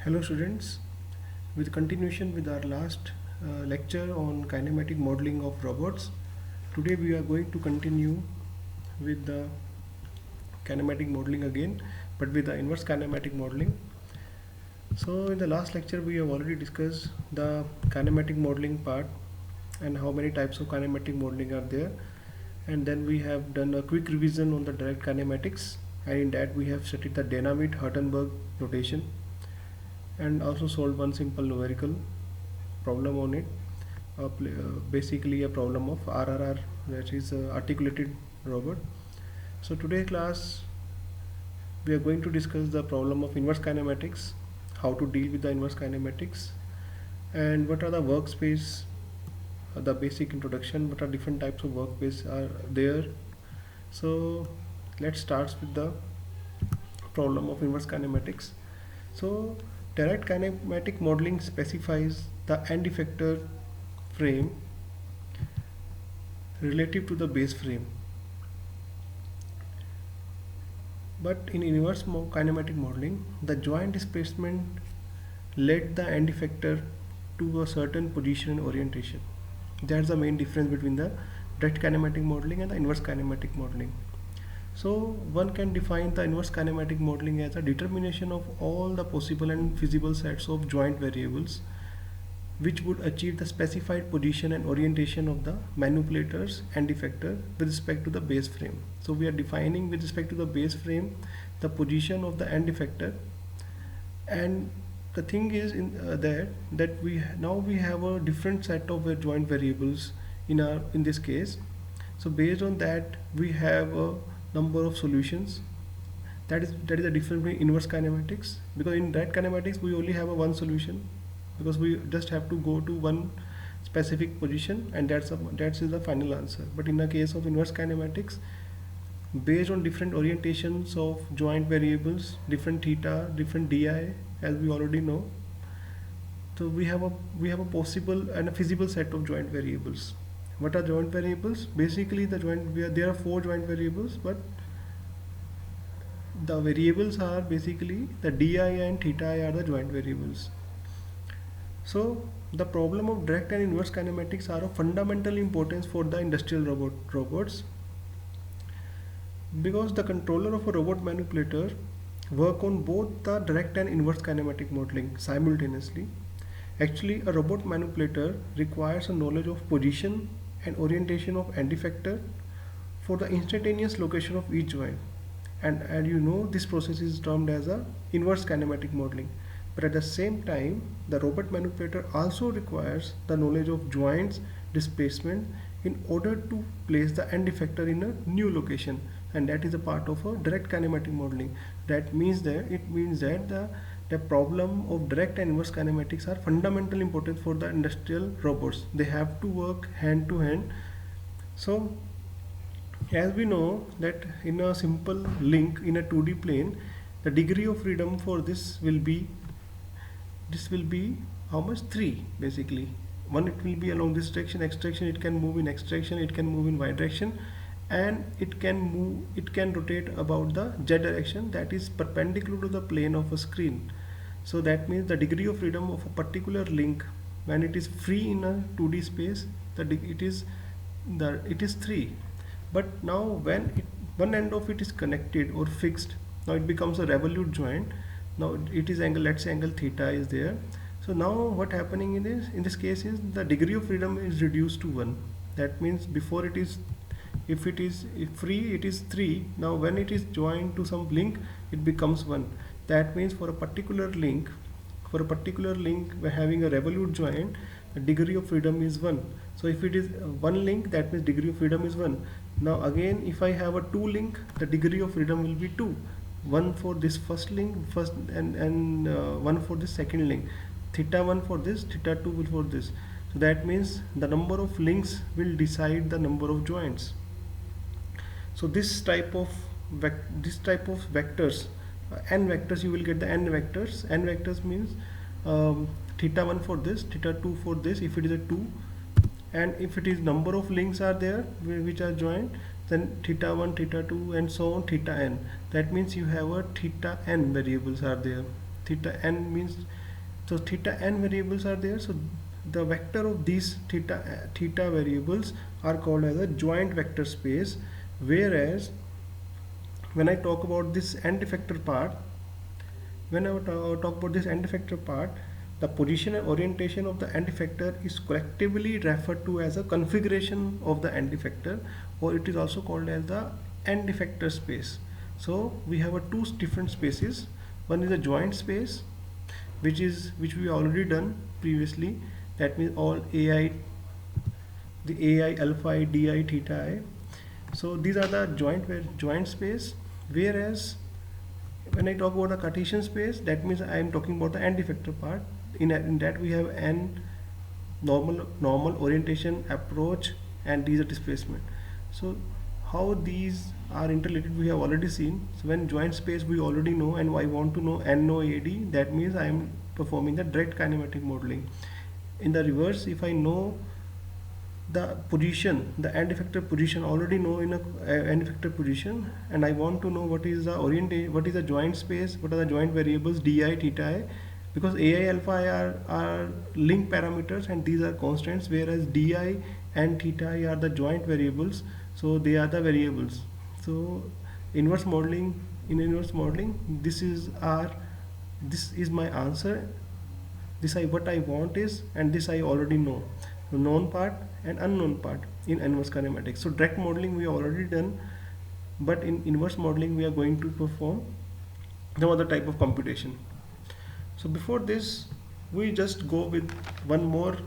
Hello students, with continuation with our last lecture on kinematic modeling of robots. Today we are going to continue with the kinematic modeling again, but with the inverse kinematic modeling. So in the last lecture we have already discussed the kinematic modeling part and how many types of kinematic modeling are there, and then we have done a quick revision on the direct kinematics, and in that we have studied the Dynamit-Hartenberg notation and also solved one simple numerical problem on it. Basically a problem of RRR, that is articulated robot. So today class we are going to discuss the problem of inverse kinematics, how to deal with the inverse kinematics, and what are the workspace, the basic introduction, what are different types of workspace are there. So let's start with the problem of inverse kinematics. So direct kinematic modeling specifies the end effector frame relative to the base frame. But in inverse kinematic modeling, the joint displacement led the end effector to a certain position and orientation. That's the main difference between the direct kinematic modeling and the inverse kinematic modeling. So one can define the inverse kinematic modeling as a determination of all the possible and feasible sets of joint variables which would achieve the specified position and orientation of the manipulators end effector with respect to the base frame. So we are defining with respect to the base frame the position of the end effector, and the thing is that we have a different set of joint variables in this case. So based on that we have a number of solutions. That is the difference between inverse kinematics, because in direct kinematics we only have a one solution, because we just have to go to one specific position and that is the final answer. But in the case of inverse kinematics, based on different orientations of joint variables, different theta, different di, as we already know, so we have a possible and a feasible set of joint variables. What are joint variables? Basically there are four joint variables, but the variables are basically the di and theta I are the joint variables. So the problem of direct and inverse kinematics are of fundamental importance for the industrial robots, because the controller of a robot manipulator work on both the direct and inverse kinematic modeling simultaneously. Actually, a robot manipulator requires a knowledge of position and orientation of end effector for the instantaneous location of each joint, and you know this process is termed as a inverse kinematic modeling. But at the same time, the robot manipulator also requires the knowledge of joints displacement in order to place the end effector in a new location, and that is a part of a direct kinematic modeling. That means that the problem of direct and inverse kinematics are fundamental important for the industrial robots. They have to work hand to hand. So as we know that in a simple link in a 2D plane, the degree of freedom for this will be how much? 3 basically. One, it will be along this direction, x direction, it can move in x direction, it can move in y direction, and it can rotate about the z direction, that is perpendicular to the plane of a screen. So that means the degree of freedom of a particular link when it is free in a 2D space, it is 3. But now when one end of it is connected or fixed, now it becomes a revolute joint. Now it is angle, let's say angle theta is there. So now what happening in this case is the degree of freedom is reduced to 1. That means before it is, if free, it is 3. Now when it is joined to some link, it becomes 1. That means for a particular link we're having a revolute joint, the degree of freedom is 1. So if it is one link, that means degree of freedom is 1. Now again, if I have a 2 link, the degree of freedom will be 2. 1 for this first link, and 1 for this second link. Theta 1 for this, theta 2 for this. So that means the number of links will decide the number of joints. So this type of vectors, n vectors, you will get the n vectors. N vectors means theta 1 for this, theta 2 for this, if it is a 2, and if it is number of links are there which are joined, then theta 1, theta 2, and so on, theta n. That means you have a theta n variables are there. theta n means, so theta n variables are there, so the vector of these theta variables are called as a joint vector space. Whereas when I talk about this end effector part, when I talk about this end effector part, the position and orientation of the end effector is collectively referred to as a configuration of the end effector, or it is also called as the end effector space. So we have two different spaces. One is a joint space, which we already done previously. That means all ai, the ai alpha I, di, theta I. So these are the joint space. Whereas when I talk about the Cartesian space, that means I am talking about the end effector part. In that we have n normal orientation, approach, and these are displacement. So how these are interrelated we have already seen. So when joint space we already know, and I want to know NOAD, that means I am performing the direct kinematic modeling. In the reverse, if I know the position, the end effector position, already know in a end effector position, and I want to know what is the orientation, what is the joint space, what are the joint variables di, theta I, because ai alpha I are link parameters and these are constants, whereas di and theta I are the joint variables, so they are the variables. So inverse modeling, in inverse modeling, this is my answer. This I what I want is, and this I already know, the known part and unknown part in inverse kinematics. So direct modeling we already done, but in inverse modeling we are going to perform some other type of computation. So before this, we just go with one more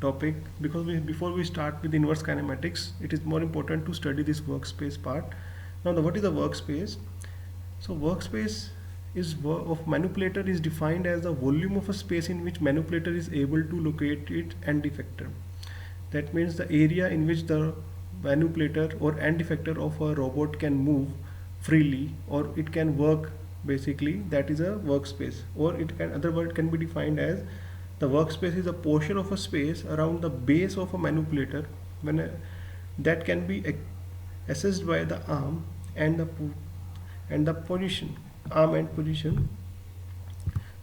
topic, because before we start with inverse kinematics, it is more important to study this workspace part. Now what is the workspace? So workspace of manipulator is defined as the volume of a space in which manipulator is able to locate its end effector. That means the area in which the manipulator or end effector of a robot can move freely, or it can work, basically that is a workspace. Or it can, other word can be defined as, the workspace is a portion of a space around the base of a manipulator that can be assessed by the arm and the position, arm and position.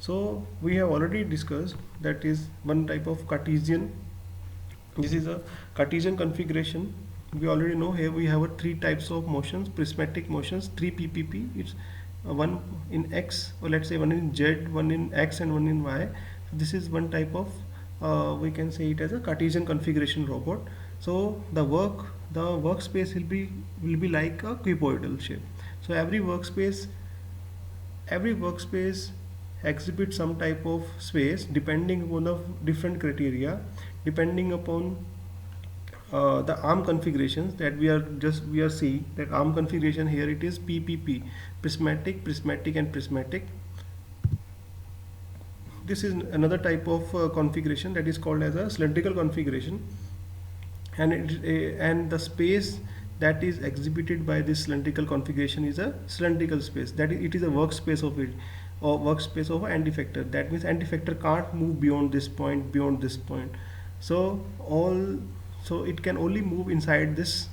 So we have already discussed that is one type of Cartesian. This is a Cartesian configuration. We already know here we have three types of motions, prismatic motions, 3 PPP. It's one in X, or let's say one in Z, one in X, and one in Y. So this is one type of, we can say it as a Cartesian configuration robot. So the workspace will be like a cuboidal shape. So every workspace exhibits some type of space depending upon the different criteria, depending upon the arm configurations that we are seeing. That arm configuration here, it is PPP, prismatic, and prismatic. This is another type of configuration that is called as a cylindrical configuration, and the space that is exhibited by this cylindrical configuration is a cylindrical space. That is, it is a workspace of it, or workspace of an end effector. That means end effector can't move beyond this point, so it can only move inside this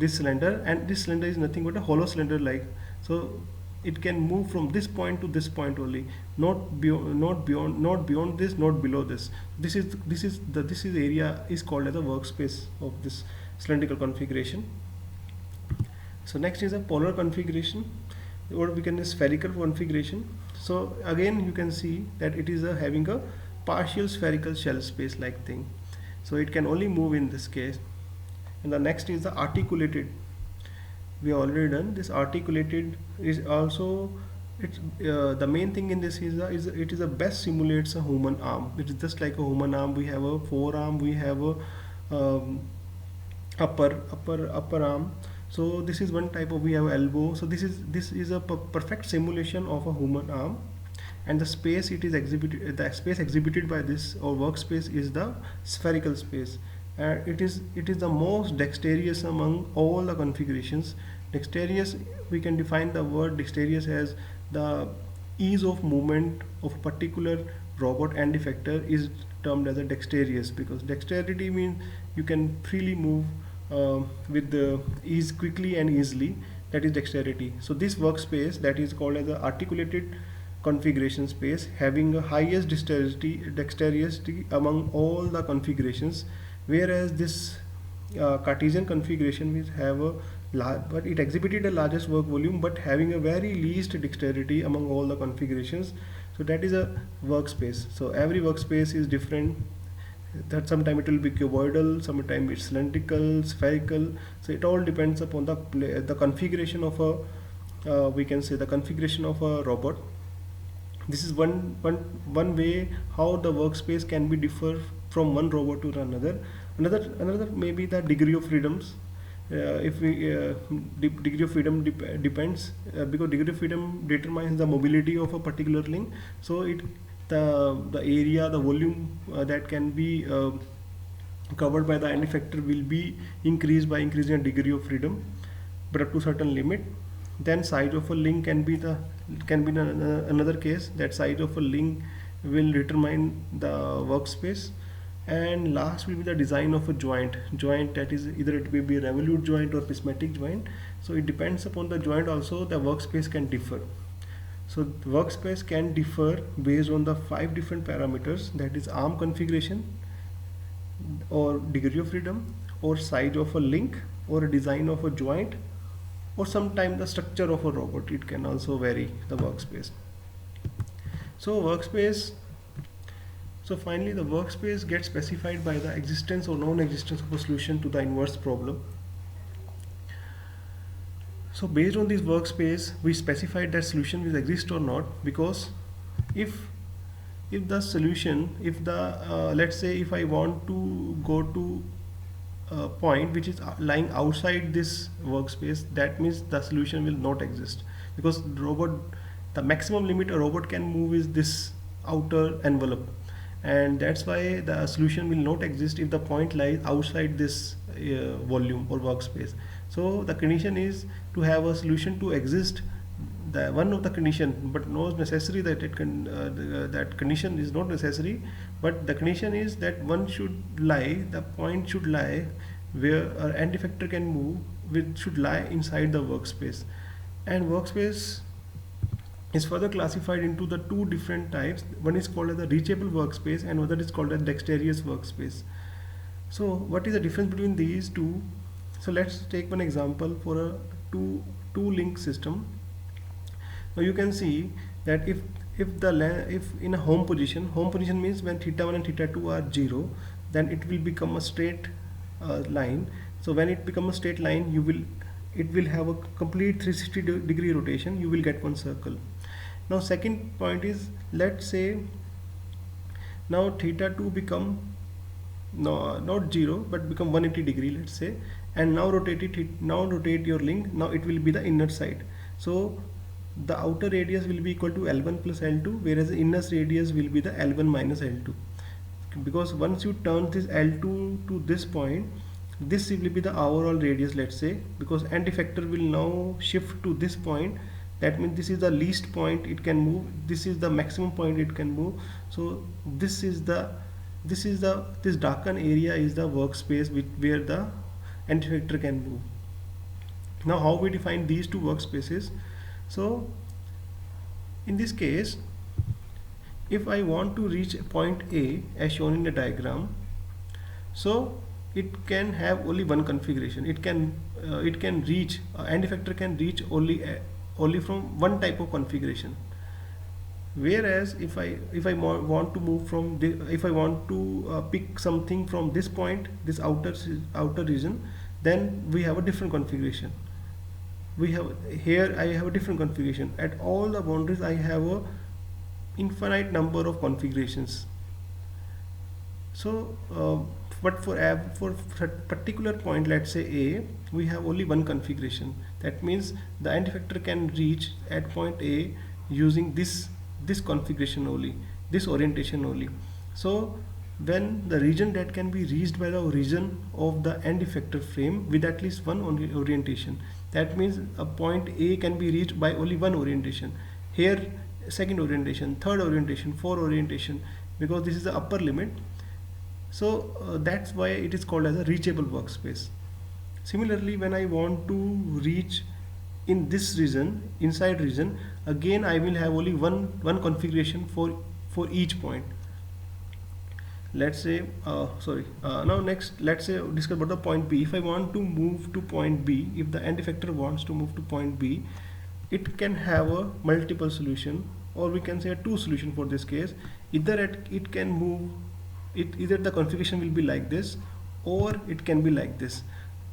cylinder, and this cylinder is nothing but a hollow cylinder like. So it can move from this point to this point only, not beyond this, not below this. This is area is called as a workspace of this cylindrical configuration. So next is a polar configuration, or we can spherical configuration. So again you can see that it is having a partial spherical shell space like thing, so it can only move in this case. And the next is the articulated. We already done this. Articulated is also, it's the main thing in this is it is a best simulates a human arm. It is just like a human arm. We have a forearm, we have a upper arm. So this is one type of, we have elbow. So this is a perfect simulation of a human arm, and the space it is exhibited, the space exhibited by this or workspace is the spherical space. It is the most dexterous among all the configurations. Dexterous, we can define the word dexterous as the ease of movement of a particular robot end effector is termed as a dexterous, because dexterity means you can freely move with the ease, quickly and easily. That is dexterity. So this workspace, that is called as the articulated configuration space having a highest dexterity among all the configurations, whereas this Cartesian configuration will have a but it exhibited the largest work volume but having a very least dexterity among all the configurations. So that is a workspace. So every workspace is different, that sometime it will be cuboidal, sometime it's cylindrical, spherical. So it all depends upon the configuration of a we can say the configuration of a robot. This is one way how the workspace can be differ from one robot to another. Another maybe the degree of freedoms. If we degree of freedom depends because degree of freedom determines the mobility of a particular link. So it the area, the volume that can be covered by the end effector will be increased by increasing the degree of freedom, but up to certain limit. Then size of a link can be another case, that size of a link will determine the workspace. And last will be the design of a joint, that is either it may be a revolute joint or prismatic joint. So it depends upon the joint also the workspace can differ. So the workspace can differ based on the 5 different parameters, that is arm configuration or degree of freedom or size of a link or a design of a joint, or sometimes the structure of a robot. It can also vary the workspace. So finally the workspace gets specified by the existence or non-existence of a solution to the inverse problem. So based on this workspace we specified that solution will exist or not, because if the solution, if the let's say if I want to go to a point which is lying outside this workspace, that means the solution will not exist, because the maximum limit a robot can move is this outer envelope, and that's why the solution will not exist if the point lies outside this volume or workspace. So the condition is to have a solution to exist, the one of the condition, but not necessary that it can that condition is not necessary, but the condition is that one should lie, the point should lie where an end effector can move, which should lie inside the workspace. And workspace is further classified into the 2 different types. One is called as the reachable workspace and other is called as dexterous workspace. So what is the difference between these two? So let's take one example for a two link system. Now you can see that if in a home position means when theta 1 and theta 2 are 0, then it will become a straight line. So when it becomes a straight line, it will have a complete 360 degree rotation, you will get one circle. Now second point is, let's say now theta 2 become not 0 but become 180 degree, let's say, and now rotate your link. Now it will be the inner side. So the outer radius will be equal to L1 plus L2, whereas the inner radius will be the L1 minus L2, because once you turn this L2 to this point, this will be the overall radius, let's say, because end effector will now shift to this point. That means this is the least point it can move, this is the maximum point it can move. So this darkened area is the workspace where the end effector can move. Now how we define these two workspaces? So in this case, if I want to reach point A as shown in the diagram, so it can have only one configuration. It can reach end effector can reach only from one type of configuration. Whereas if I want to move from if I want to pick something from this point, this outer region, then we have a different configuration. I have a different configuration. At all the boundaries I have a infinite number of configurations. So but for particular point, let's say A, we have only one configuration. That means the end effector can reach at point A using this configuration only, this orientation only. So when the region that can be reached by the origin of the end effector frame with at least one orientation, that means a point A can be reached by only one orientation. Here second orientation, third orientation, fourth orientation, because this is the upper limit. So that's why it is called as a reachable workspace. Similarly, when I want to reach in this region, inside region, again I will have only one configuration for each point. Let's say now next, let's say discuss about the point B. If I want to move to point B, if the end effector wants to move to point B, it can have a multiple solution, or we can say a two solution for this case. It can move it, either the configuration will be like this or it can be like this.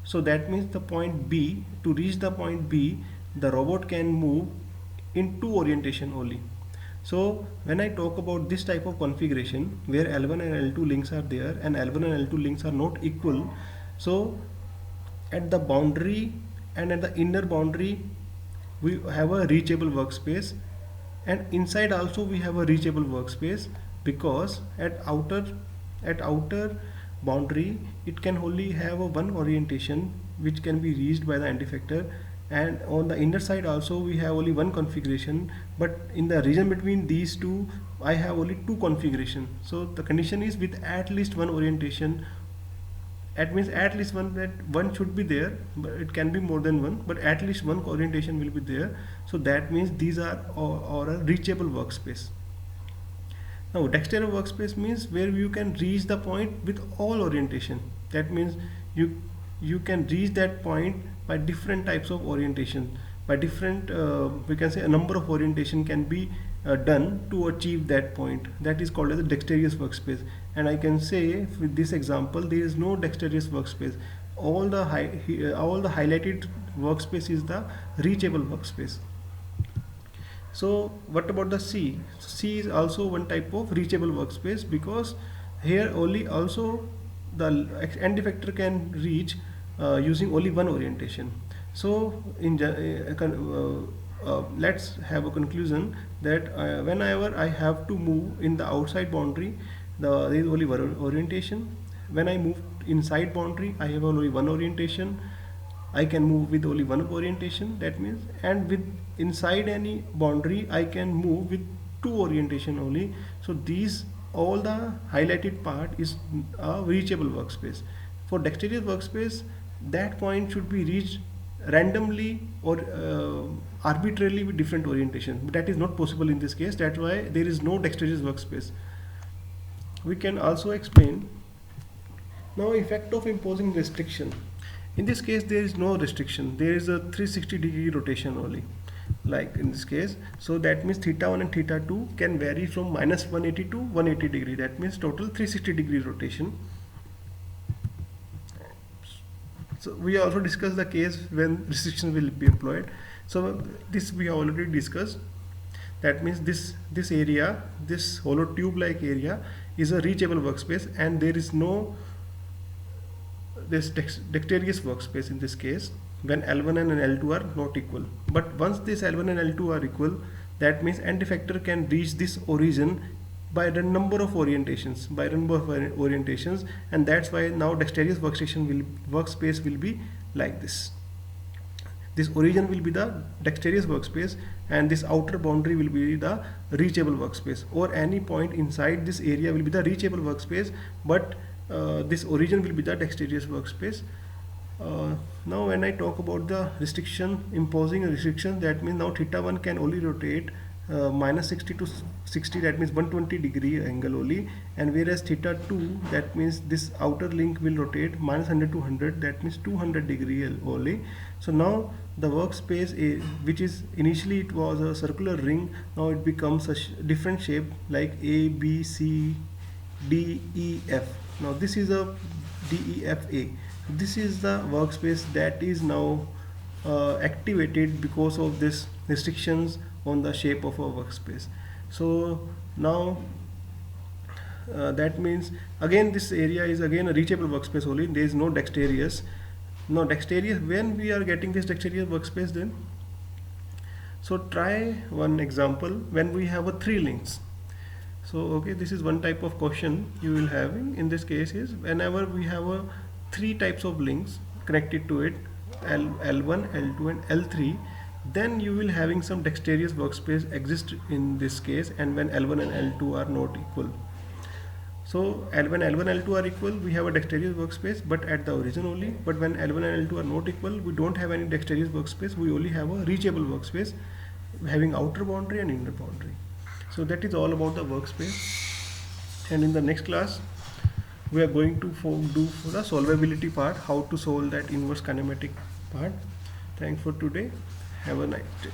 So that means the point B, to reach the point B, the robot can move in two orientation only. So when I talk about this type of configuration where L1 and L2 links are there and L1 and L2 links are not equal, so at the boundary and at the inner boundary we have a reachable workspace, and inside also we have a reachable workspace, because at outer boundary it can only have a one orientation which can be reached by the end effector, and on the inner side also we have only one configuration, but in the region between these two I have only two configuration. So the condition is with at least one orientation. That means at least one should be there, but it can be more than one, but at least one orientation will be there. So that means these are or a reachable workspace. Now dexterous workspace means where you can reach the point with all orientation. That means you can reach that point by different types of orientation, by different we can say a number of orientation can be done to achieve that point. That is called as a dexterous workspace. And I can say with this example there is no dexterous workspace. All the highlighted workspace is the reachable workspace. So what about the C? C is also one type of reachable workspace, because here only also the end effector can reach using only one orientation. So let's have a conclusion that whenever I have to move in the outside boundary, there is only one orientation. When I move inside boundary, I have only one orientation. I can move with only one orientation. That means, and with inside any boundary I can move with two orientation only. So these, all the highlighted part is a reachable workspace. For dexterous workspace, that point should be reached randomly or arbitrarily with different orientation, but that is not possible in this case. That's why there is no dexterous workspace. We can also explain now effect of imposing restriction. In this case there is no restriction, there is a 360-degree rotation only, like in this case. So that means theta 1 and theta 2 can vary from -180 to 180 degree. That means total 360-degree rotation. So we also discussed the case when restriction will be employed. So this we have already discussed. That means this area, this hollow tube like area is a reachable workspace, and there is no this dexterous workspace in this case when L1 and L2 are not equal. But once this L1 and L2 are equal, that means end effector can reach this origin by the number of orientations, and that's why now dexterous workspace will be like this. This origin will be the dexterous workspace, and this outer boundary will be the reachable workspace, or any point inside this area will be the reachable workspace, but this origin will be the dexterous workspace. Now when I talk about the restriction, imposing a restriction, that means now theta 1 can only rotate -60 to 60, that means 120-degree angle only, and whereas theta 2, that means this outer link will rotate -100 to 100, that means 200-degree only. So now the workspace which is initially it was a circular ring, now it becomes a different shape like A, B, C, D, E, F. Now this is a DEFA. This is the workspace that is now activated because of this restrictions on the shape of a workspace. So now that means again this area is again a reachable workspace only. There is no dexterous. Now dexterous, when we are getting this dexterous workspace then? So try one example when we have a 3 links. So okay, this is one type of question you will have in this case is whenever we have a 3 types of links connected to it, L1, L2 and L3, then you will having some dexterous workspace exist in this case, and when L1 and L2 are not equal. So when L1 L2 are equal, we have a dexterous workspace, but at the origin only. But when L1 and L2 are not equal, we don't have any dexterous workspace. We only have a reachable workspace having outer boundary and inner boundary. So that is all about the workspace. And in the next class, we are going to do for the solvability part, how to solve that inverse kinematic part. Thanks for today. Have a nice day.